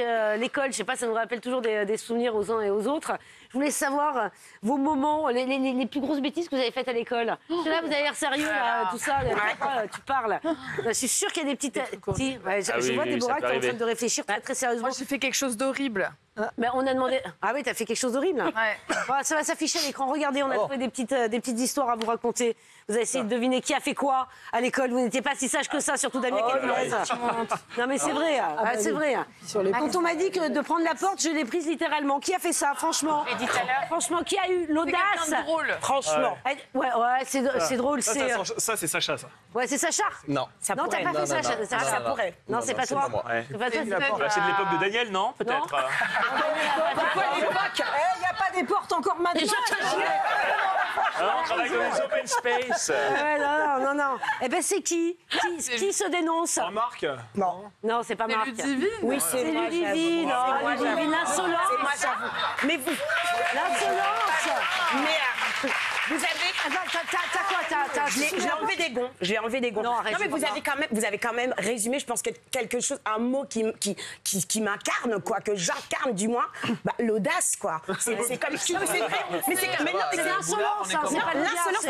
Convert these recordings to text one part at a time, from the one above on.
que l'école, je sais pas, ça nous rappelle toujours des souvenirs aux uns et aux autres. Je voulais savoir vos moments, les plus grosses bêtises que vous avez faites à l'école. Là, vous avez l'air sérieux, là, tout ça. Là, tu parles. Je suis sûre qu'il y a des petites... Si, ouais, je vois Déborah qui est en train de réfléchir très sérieusement. Moi, j'ai fait quelque chose d'horrible. Mais on a demandé... Ah oui, t'as fait quelque chose d'horrible. Ouais. Voilà, ça va s'afficher à l'écran. Regardez, on a trouvé des petites histoires à vous raconter. Vous avez essayé de deviner qui a fait quoi à l'école. Vous n'étiez pas si sage que ça, surtout Damien Canivez. Non mais c'est vrai, c'est vrai. Quand on m'a dit que de prendre la porte, je l'ai prise littéralement. Qui a fait ça, franchement? dit tout à l'heure. Franchement, qui a eu l'audace? Drôle. Franchement. Ouais, c'est drôle. Ça, c'est Sacha, ça. Ouais, c'est Sacha. Non. Non, t'as pas fait ça, ça pourrait. Non, c'est pas toi. C'est pas toi. C'est de l'époque de Daniel, non? Peut-être. Pourquoi l'époque? Il n'y a pas des portes encore maintenant. On travaille dans les open space. Non. Eh ben, c'est qui se dénonce? Marc? Non, c'est pas Marc. Ludivine. Oui, c'est Ludivine. Ludivine, l'insolence. Mais vous... L'insolence. Mais vous avez... T'as quoi? Je l'ai enlevé des gonds. Je l'ai enlevé des gonds. Non, arrête, mais vous avez quand même résumé, je pense, que quelque chose, un mot qui m'incarne, quoi, que j'incarne du moins. Bah, l'audace, quoi. C'est comme... C'est vrai. Mais c'est l'insolence. C'est pas l'insolence.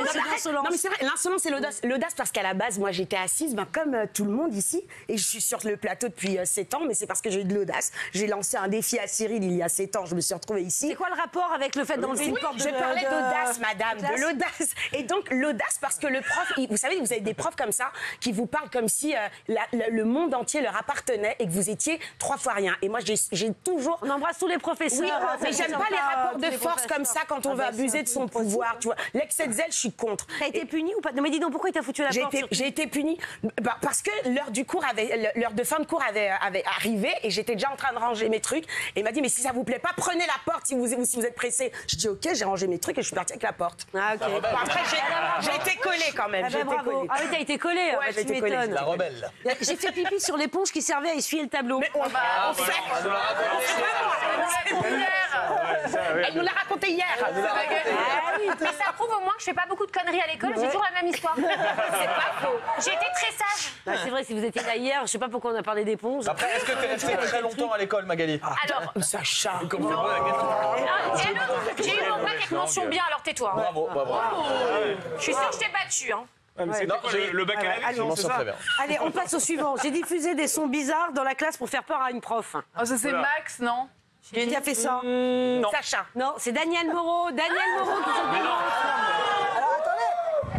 Non, mais c'est vrai. L'insolence, c'est l'audace. L'audace, parce qu'à la base, moi, j'étais assise, comme tout le monde ici, et je suis sur le plateau depuis 7 ans, mais c'est parce que j'ai eu de l'audace. J'ai lancé un défi à Cyril il y a 7 ans. Je me suis retrouvée ici. C'est quoi le rapport avec le fait d'enlever une porte? Je parlais d'audace, madame, de l'audace. Et donc, l'audace, parce que le prof, vous savez, vous avez des profs comme ça qui vous parlent comme si le monde entier leur appartenait et que vous étiez 3 fois rien. Et moi, j'ai toujours... On embrasse tous les professeurs. Oui, mais j'aime pas les rapports de force comme ça quand on veut abuser de son pouvoir. Tu vois, l'excès de zèle, je suis contre. T'as été punie ou pas? Non, mais dis donc, pourquoi il t'a foutu à la porte? J'ai été punie parce que l'heure de fin de cours avait arrivé et j'étais déjà en train de ranger mes trucs. Et il m'a dit, mais si ça vous plaît pas, prenez la porte si vous êtes pressé. Je dis, ok, j'ai rangé mes trucs et je suis partie avec la porte. Ah, ok. Bon, après, j'ai été collée quand même. Bravo. Ah oui, t'as été collée. Ouais, j'ai été collée. La rebelle. J'ai fait pipi sur l'éponge qui servait à essuyer le tableau. Mais on sait. Elle nous l'a raconté hier. Mais ça prouve au moins que je fais pas beaucoup de conneries à l'école, j'ai toujours la même histoire. C'est pas faux. J'ai été très sage. Bah, c'est vrai, si vous étiez là hier, je sais pas pourquoi on a parlé d'éponge. Après, est-ce que tu es resté très longtemps à l'école, Magali? Alors, Sacha. j'ai eu mon bac avec mention bien, alors tais-toi. Bravo. Je suis sûre que je t'ai battu. Hein. Le bac à la c'est très bien. Allez, on passe au suivant. J'ai diffusé des sons bizarres dans la classe pour faire peur à une prof. Oh, ça, c'est Max, non? Qui a fait ça? Sacha. Non, c'est Daniel Moreau. Daniel Moreau qui se dénonce. Alors attendez,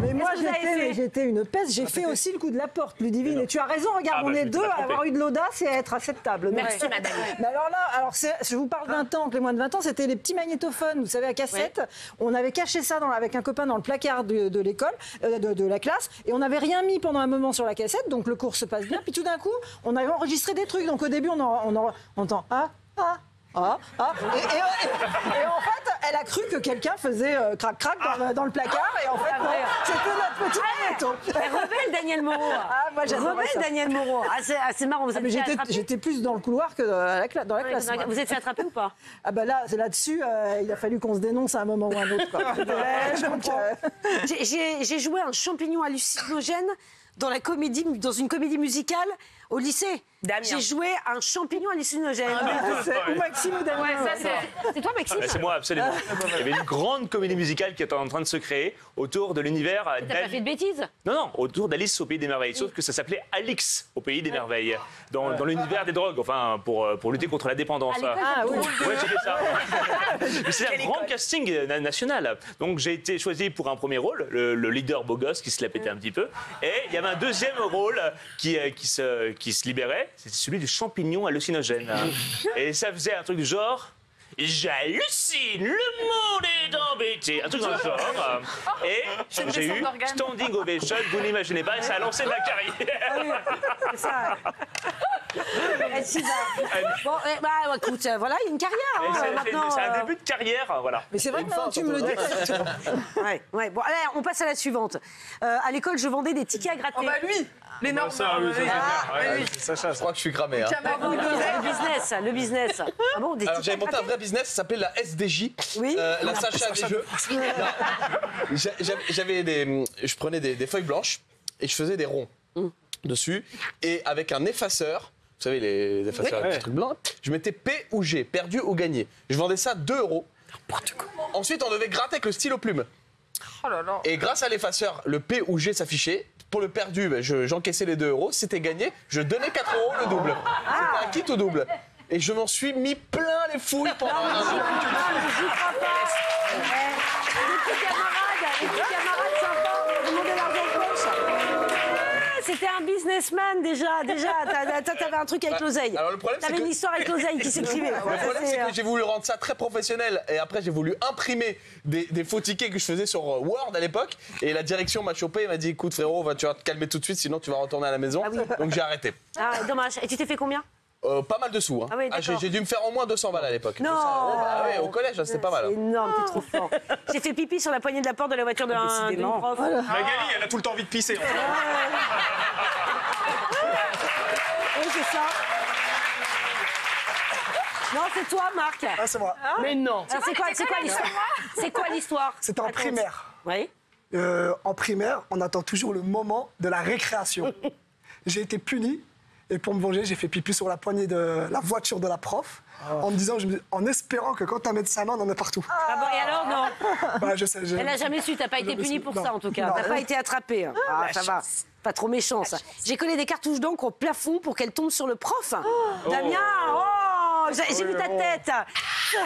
mais moi Qu'est-ce que vous avez fait j'étais une peste, j'ai fait aussi le coup de la porte, Ludivine. Et tu as raison, regarde, on est deux à avoir eu de l'audace et à être à cette table. Merci, madame. Mais alors là, je vous parle d'un temps, que les moins de 20 ans, c'était les petits magnétophones, vous savez, à cassette. On avait caché ça avec un copain dans le placard de l'école, de la classe, et on n'avait rien mis pendant un moment sur la cassette, donc le cours se passe bien. Puis tout d'un coup, on avait enregistré des trucs. Donc au début, on entend et en fait, elle a cru que quelqu'un faisait crac-crac dans le placard. Et en fait, c'était notre petit magnéto. Rebelle Daniel Moreau. Moi, j'adore Rebelle ça. Daniel Moreau. C'est marrant. Vous Mais j'étais plus dans le couloir que dans la classe. Vous êtes fait attraper ou pas? Ah bah là-dessus, il a fallu qu'on se dénonce à un moment ou à un autre. J'ai joué un champignon hallucinogène dans une comédie musicale au lycée. Damien. J'ai joué un champignon hallucinogène. Ou Maxime ou Damien. C'est toi, Maxime? C'est moi, absolument. Il y avait une grande comédie musicale qui était en train de se créer autour de l'univers T'as pas fait de bêtises? Non, autour d'Alice au Pays des Merveilles. Sauf que ça s'appelait Alix au Pays des Merveilles. Dans l'univers des drogues, enfin, pour lutter contre la dépendance. Ah oui. Ouais, j'ai fait ça. C'est un grand casting national. Donc j'ai été choisi pour un premier rôle, le leader beau gosse qui se la pétait un petit peu. Et il y avait un deuxième rôle qui se libérait. C'était celui du champignon hallucinogène. Et ça faisait un truc du genre... J'hallucine, le monde est embêté. Un truc dans le genre. Et j'ai eu standing ovation, vous n'imaginez pas, et ça a lancé ma carrière. C'est ça. Bon, écoute, voilà, il y a une carrière maintenant. C'est un début de carrière, voilà. Mais c'est vrai que maintenant, tu me le dis. Ouais. Bon, allez, on passe à la suivante. À l'école, je vendais des tickets à gratter. Oh bah lui, l'énorme. C'est Sacha, Je crois que je suis cramé. Le business. Ah bon, des Alors tickets j'avais à monté un gratter. vrai business, ça s'appelait la SDJ, Oui. la Sacha des jeux. Je prenais des feuilles blanches et je faisais des ronds dessus et avec un effaceur, savez, les effaceurs, les trucs blancs. Je mettais P ou G, perdu ou gagné. Je vendais ça 2 €. Ensuite, on devait gratter avec le stylo plume. Oh là là. Et grâce à l'effaceur, le P ou G s'affichait. Pour le perdu, j'encaissais les 2 €. Si c'était gagné, je donnais 4 € le double. C'était un kit au double. Et je m'en suis mis plein les fouilles pendant un an. J'y crois pas. Les petits camarades sympas, demander l'argent de poche. C'était un businessman déjà. T'avais un truc avec l'oseille. Alors le problème, c'est T'avais que... une histoire avec l'oseille qui s'écrivait. Le problème, c'est que j'ai voulu rendre ça très professionnel et après, j'ai voulu imprimer des faux tickets que je faisais sur Word à l'époque. Et la direction m'a chopé et m'a dit écoute, frérot, tu vas te calmer tout de suite, sinon tu vas retourner à la maison. Ah oui. Donc j'ai arrêté. Ah, dommage. Et tu t'es fait combien? Pas mal de sous. Hein. Ah oui, d'accord. J'ai dû me faire au moins 200 balles à l'époque. Non. 200 €, bah ouais, au collège, c'était pas mal. C'est énorme, t'es trop fort. J'ai fait pipi sur la poignée de la porte de la voiture d'une prof. Magali, elle a tout le temps envie de pisser. En fait. Oui, c'est ça. Non, c'est toi, Marc. Ah, c'est moi. Mais non. Alors, c'est quoi l'histoire? C'est quoi l'histoire? C'était en primaire. Oui. En primaire, on attend toujours le moment de la récréation. J'ai été puni et pour me venger, j'ai fait pipi sur la poignée de la voiture de la prof en me disant, en espérant que quand on met sa main, on en met partout. Ah bon, et alors, non? Bah, je sais, Elle n'a jamais su, t'as pas été puni pour ça en tout cas. Non. T'as pas été attrapé. Ah, ça va. Pas trop méchant ça. J'ai collé des cartouches d'encre au plafond pour qu'elles tombent sur le prof. Damien, j'ai vu ta tête.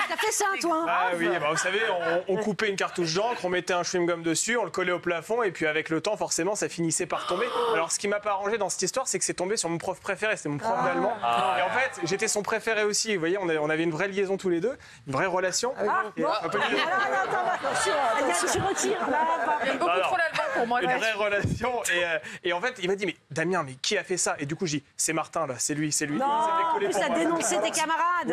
T'as fait ça, toi? Ah oui, bah, vous savez, on coupait une cartouche d'encre, on mettait un chewing-gum dessus, on le collait au plafond et puis avec le temps, forcément, ça finissait par tomber. Alors ce qui m'a pas arrangé dans cette histoire, c'est que c'est tombé sur mon prof préféré, c'était mon prof d'allemand. Et en fait, j'étais son préféré aussi. Vous voyez, on avait une vraie liaison tous les deux, une vraie relation. Et un peu- Tu retires là. Beaucoup trop l'allemand pour moi. Une vraie relation. Et en fait, il m'a dit, mais Damien, mais qui a fait ça? Et du coup, j'ai dit, c'est Martin, là, c'est lui. Non, Il s'est fait en coller plus pour t'as moi. dénoncé tes camarades.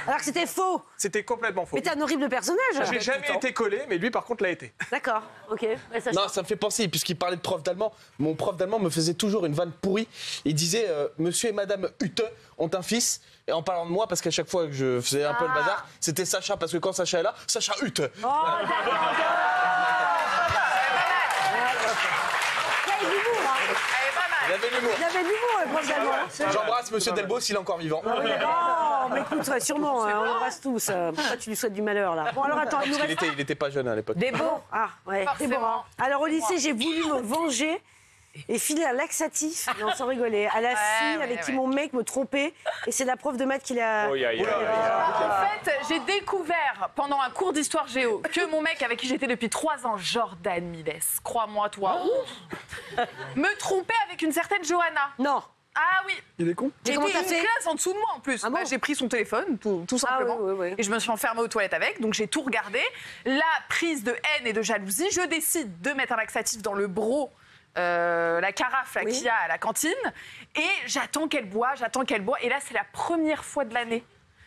Alors que c'était faux. C'était complètement faux. Mais t'es un horrible personnage. J'ai jamais été collé, mais lui, par contre, l'a été. D'accord, ok. Ouais, ça Non, change. ça me fait penser, puisqu'il parlait de prof d'allemand, mon prof d'allemand me faisait toujours une vanne pourrie. Il disait Monsieur et Madame Hutte ont un fils. Et en parlant de moi, parce qu'à chaque fois que je faisais un peu le bazar, c'était Sacha, parce que quand Sacha est là, Sacha Hutte. Oh, il y a eu l'humour, hein. Il avait l'humour. Il avait de l'humour, le prof d'allemand. J'embrasse Monsieur Delbos s'il est encore vivant. Oh, mais écoute, sûrement, hein, on l'embrasse tous. Pourquoi tu lui souhaites du malheur, là? Bon, alors attends, il nous Parce reste... qu'il était pas jeune à l'époque. Ah, ouais, Forcément. Déborah. Alors, au lycée, j'ai voulu me venger et filer un laxatif, non, sans rigoler, à la fille avec qui mon mec me trompait. Et c'est la prof de maths qui l'a... Oh, En fait, j'ai découvert pendant un cours d'histoire géo que mon mec avec qui j'étais depuis 3 ans, Jordan Miles, crois-moi toi, me trompait avec une certaine Johanna. Non. Ah oui. Il est con. J'étais comment une t'as fait classe en dessous de moi en plus. Ah bon J'ai pris son téléphone, tout simplement. oui, oui, oui. Et je me suis enfermée aux toilettes avec, donc j'ai tout regardé. La prise de haine et de jalousie, je décide de mettre un laxatif dans le bro. La carafe là, qu'il y a à la cantine et j'attends qu'elle boit et là c'est la première fois de l'année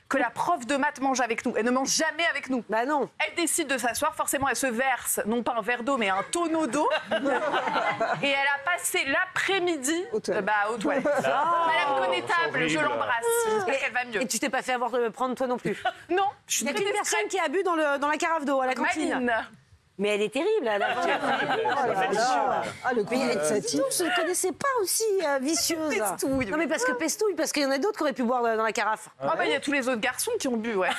que la prof de maths mange avec nous. Elle ne mange jamais avec nous. Bah non. Elle décide de s'asseoir, forcément elle se verse non pas un verre d'eau mais un tonneau d'eau et elle a passé l'après-midi aux toilettes. Madame Connétable, je l'embrasse, j'espère qu'elle va mieux. Et tu t'es pas fait avoir de prendre toi non plus? Non, je Il suis y a qu'une personne qui a bu dans la carafe d'eau à la cantine. Maline. Mais elle est terrible, elle. Ah, le coup Mais laxatif. je ne connaissais pas aussi vicieuse. Pestouille. Non mais parce que pestouille, parce qu'il y en a d'autres qui auraient pu boire dans la carafe. Ah bah il y a tous les autres garçons qui ont bu, ouais.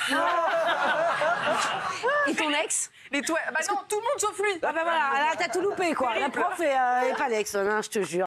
Et ton ex? Les toilettes. Bah non, tout le monde sauf lui. Ah bah voilà, là t'as tout loupé quoi. La prof et pas l'ex, non, je te jure.